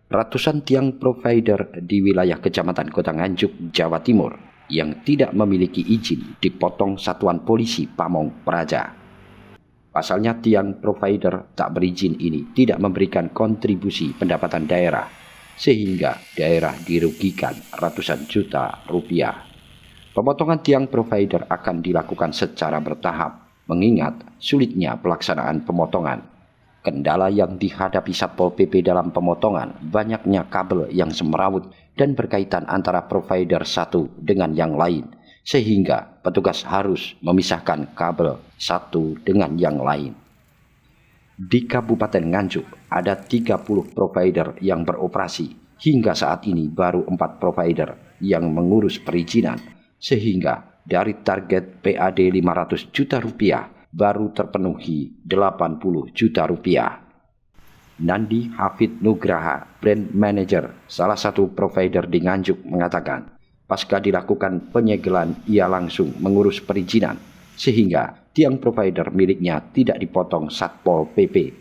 Ratusan tiang provider di wilayah Kecamatan Kota Nganjuk, Jawa Timur yang tidak memiliki izin dipotong Satuan Polisi Pamong Praja. Pasalnya tiang provider tak berizin ini tidak memberikan kontribusi pendapatan daerah, sehingga daerah dirugikan ratusan juta rupiah. Pemotongan tiang provider akan dilakukan secara bertahap, mengingat sulitnya pelaksanaan pemotongan. Kendala yang dihadapi Satpol PP dalam pemotongan banyaknya kabel yang semrawut dan berkaitan antara provider satu dengan yang lain, sehingga petugas harus memisahkan kabel satu dengan yang lain. Di Kabupaten Nganjuk ada 30 provider yang beroperasi. Hingga saat ini baru 4 provider yang mengurus perizinan, sehingga dari target PAD 500 juta rupiah baru terpenuhi 80 juta rupiah. Nandi Hafid Nugraha, brand manager salah satu provider di Nganjuk, mengatakan, pasca dilakukan penyegelan ia langsung mengurus perizinan, sehingga tiang provider miliknya tidak dipotong Satpol PP.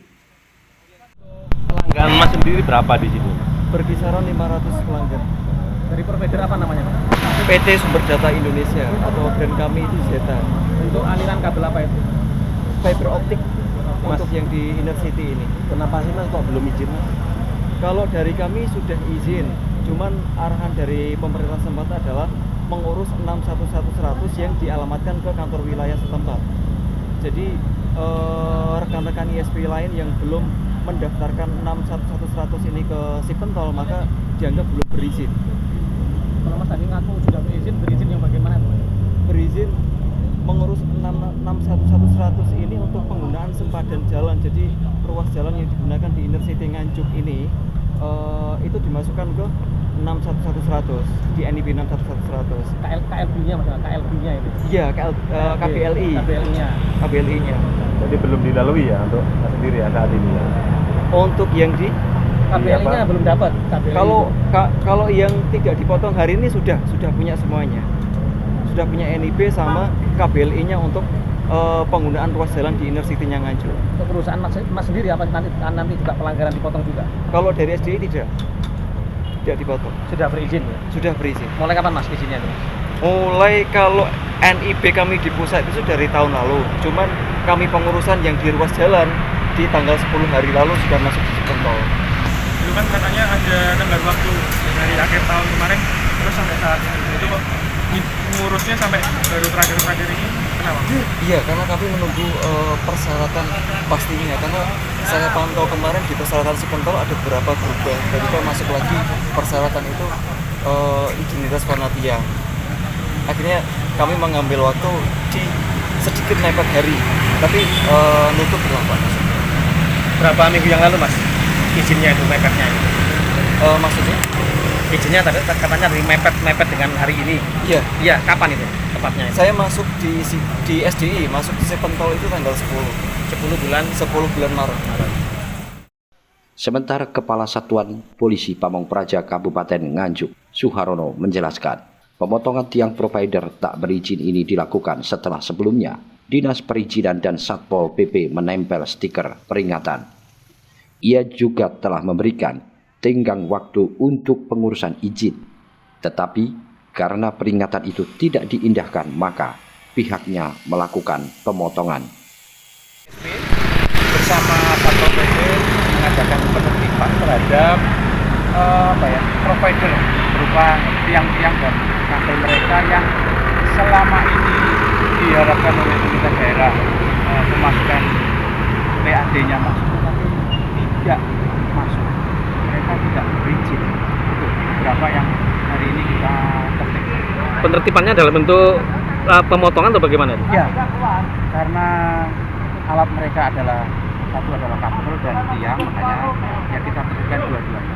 Pelanggan Mas sendiri berapa di sini? Berkisaran 500 pelanggan. Dari provider apa namanya? PT Sumber Data Indonesia atau brand kami itu Zeta. Untuk aliran kabel apa itu? Fiber optik Mas, untuk yang di Inner City ini. kenapa sih Mas kok belum izin? Kalau dari kami sudah izin, cuman arahan dari pemerintah setempat adalah mengurus 61100 yang dialamatkan ke kantor wilayah setempat. Jadi rekan-rekan ISP lain yang belum mendaftarkan 61100 ini ke Sipentol maka dianggap belum berizin. Kalau Mas tadi ngaku sudah berizin yang bagaimana? Berizin mengurus 61100 ini untuk penggunaan sempadan jalan. Jadi ruas jalan yang digunakan di Inner City Nganjuk ini itu dimasukkan ke 61100 di NIB 61100. KLB-nya Mas, KLB-nya ini. Iya, KBLI. KBLI-nya. KBLI-nya. Jadi belum dilalui ya untuk Mas sendiri ya saat ini ya. Untuk yang di KBLI-nya belum dapat. KBLI kalau yang tidak dipotong hari ini sudah punya semuanya. Sudah punya NIB sama KBLI-nya untuk penggunaan ruas jalan di Inner City-nya Nganjuk. untuk perusahaan Mas sendiri apa nanti juga pelanggaran dipotong juga? Kalau dari SDI tidak dipotong. Sudah berizin ya? Sudah berizin. Mulai kapan Mas izinnya itu? Mulai kalau NIB kami di pusat itu dari tahun lalu. Cuman kami pengurusan yang di ruas jalan di tanggal 10 hari lalu sudah masuk di Sipentol. Dulu kan katanya ada tenggat waktu dari akhir tahun kemarin terus sampai saat ini. Itu kok ngurusnya sampai baru terakhir ini, kenapa? Iya, karena kami menunggu persyaratan pastinya. Karena saya pantau kemarin di persyaratan Sipentol ada beberapa berubah. Jadi kalau masuk lagi persyaratan itu izin warna tiang. Akhirnya kami mengambil waktu di sedikit mepet hari, tapi nutup terlambat. Berapa minggu yang lalu Mas izinnya itu mepetnya itu? Maksudnya? Izinnya tadi katanya dari mepet dengan hari ini. Iya. Iya, kapan itu tepatnya? Saya masuk di SDI, masuk di Sipentol itu tanggal 10 bulan Maret. Sementara Kepala Satuan Polisi Pamong Praja Kabupaten Nganjuk, Suharono, menjelaskan, pemotongan tiang provider tak berizin ini dilakukan setelah sebelumnya Dinas Perizinan dan Satpol PP menempel stiker peringatan. Ia juga telah memberikan tenggang waktu untuk pengurusan izin, tetapi karena peringatan itu tidak diindahkan maka pihaknya melakukan pemotongan. Bersama Satpol PP mengadakan penertiban terhadap provider berupa tiang-tiang dan kabel mereka yang selama ini diharapkan oleh pemerintah daerah memasukkan PAD-nya masuk, tetapi tidak masuk. Mereka tidak berizin untuk beberapa yang hari ini kita tertib. Penertibannya dalam bentuk pemotongan atau bagaimana? Ya, karena alat mereka satu adalah kabel dan tiang, makanya ya kita tertibkan dua-duanya.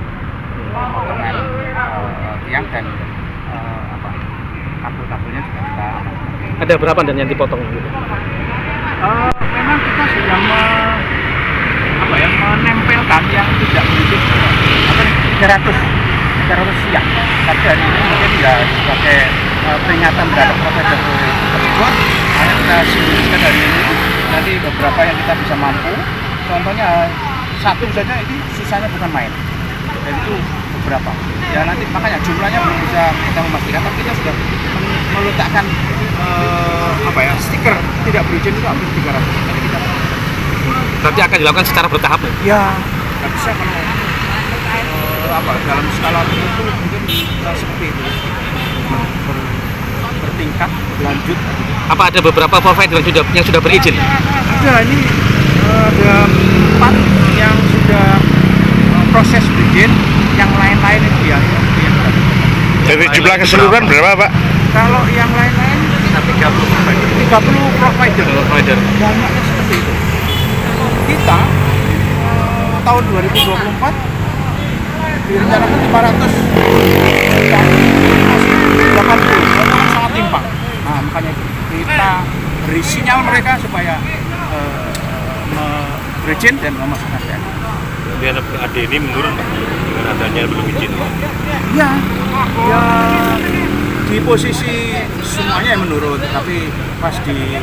Potongan tiang dan kabel-kabelnya juga kita amankan. Ada berapa dan yang dipotong gitu? Memang kita sudah menempelkan yang tidak berizin 300 siang. Tapi hari ini mungkin ya sebagai peringatan terhadap provider tersebut, hanya kita simbolkan hari ini. Nanti beberapa yang kita bisa mampu, contohnya satu saja ini sisanya bukan main. dan itu beberapa. Ya nanti makanya jumlahnya belum bisa kita memastikan, tapi kita sudah meletakkan stiker tidak berizin itu hampir 300. Jadi kita Berarti akan dilakukan secara bertahap ya? ya nggak bisa kalau dalam skala tertentu mungkin seperti itu bertingkat berlanjut. Apa ada beberapa provider yang sudah berizin? Ada ini ada 4 yang sudah proses berizin, yang lain-lain itu ya yang Dari jumlah keseluruhan berapa, Pak? kalau yang lain-lain 30 provider. Banyaknya seperti itu. Kita tahun 2024 direncanakan 500, masih 80, sangat timpang. Nah makanya kita beri sinyal mereka supaya berizin dan memasukkan PNS. Dia AD ini menurun, Pak, dengan adanya belum izin. Ya di posisi semuanya yang menurun, tapi pas di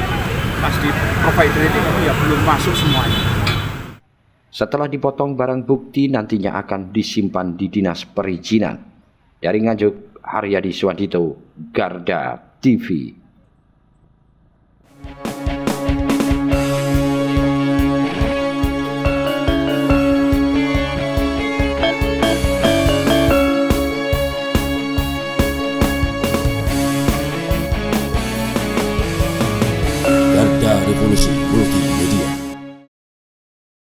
provider itu ya belum masuk semuanya. Setelah dipotong barang bukti nantinya akan disimpan di Dinas Perizinan. Dari Nganjuk, Haryadi Suwandito, Garda TV.